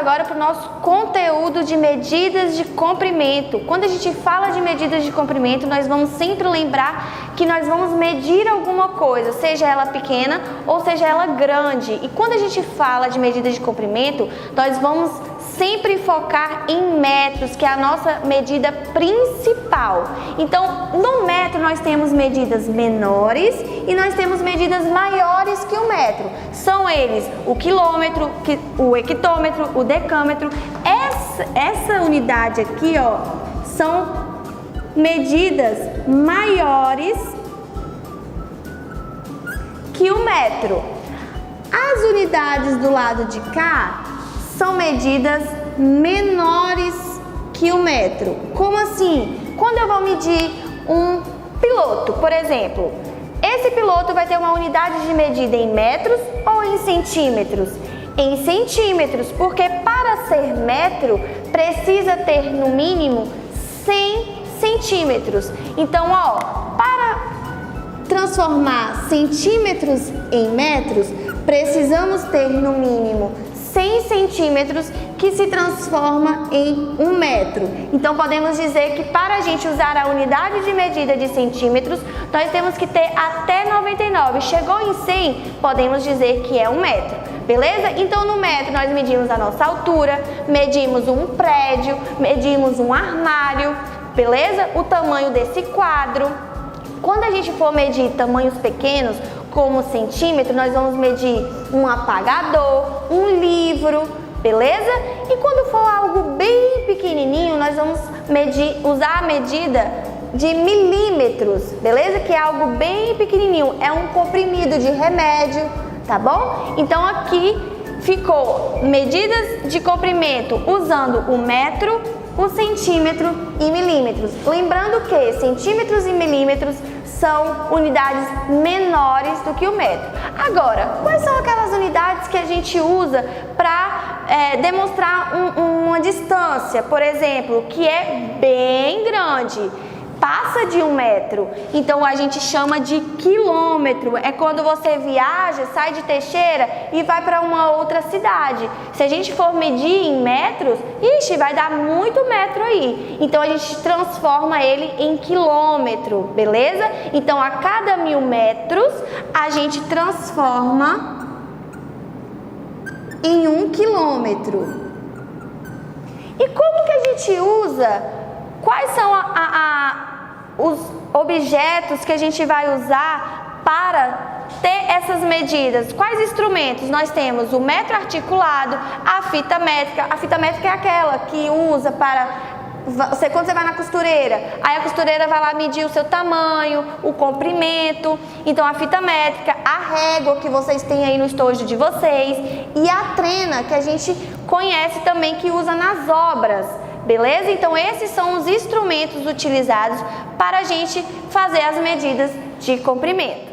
agora para o nosso conteúdo de medidas de comprimento. Quando a gente fala de medidas de comprimento, nós vamos sempre lembrar que nós vamos medir alguma coisa, seja ela pequena ou seja ela grande. E quando a gente fala de medidas de comprimento, nós vamos sempre focar em metros, que é a nossa medida principal. Então, no metro nós temos medidas menores e nós temos medidas maiores que o metro. São eles o quilômetro, o hectômetro, o decâmetro. Essa unidade aqui, ó, são medidas maiores que o metro. As unidades do lado de cá são medidas menores que o metro. Como assim? Quando eu vou medir um piloto, por exemplo, esse piloto vai ter uma unidade de medida em metros ou em centímetros? Em centímetros, porque para ser metro precisa ter no mínimo 100 centímetros. Então, ó, para transformar centímetros em metros, precisamos ter no mínimo 100 centímetros, que se transforma em 1 metro. Então, podemos dizer que para a gente usar a unidade de medida de centímetros, nós temos que ter até 99. Chegou em 100, podemos dizer que é 1 metro. Beleza? Então, no metro, nós medimos a nossa altura, medimos um prédio, medimos um armário, beleza? O tamanho desse quadro. Quando a gente for medir tamanhos pequenos, como centímetro, nós vamos medir um apagador, um livro, beleza? E quando for algo bem pequenininho, nós vamos usar a medida de milímetros, beleza? Que é algo bem pequenininho, é um comprimido de remédio, tá bom? Então aqui ficou medidas de comprimento usando o metro, o centímetro e milímetros. Lembrando que centímetros e milímetros são unidades menores do que o metro. Agora, quais são aquelas unidades que a gente usa para demonstrar uma distância, por exemplo, que é bem grande? Passa de 1 metro, então a gente chama de quilômetro. É quando você viaja, sai de Teixeira e vai para uma outra cidade. Se a gente for medir em metros, ixi, vai dar muito metro aí. Então a gente transforma ele em quilômetro, beleza? Então a cada 1000 metros a gente transforma em 1 quilômetro. E como que a gente usa? Quais são os objetos que a gente vai usar para ter essas medidas? Quais instrumentos? Nós temos o metro articulado, a fita métrica. A fita métrica é aquela que usa para quando você vai na costureira, aí a costureira vai lá medir o seu tamanho, o comprimento. Então a fita métrica, a régua que vocês têm aí no estojo de vocês e a trena que a gente conhece também, que usa nas obras. Beleza? Então esses são os instrumentos utilizados para a gente fazer as medidas de comprimento.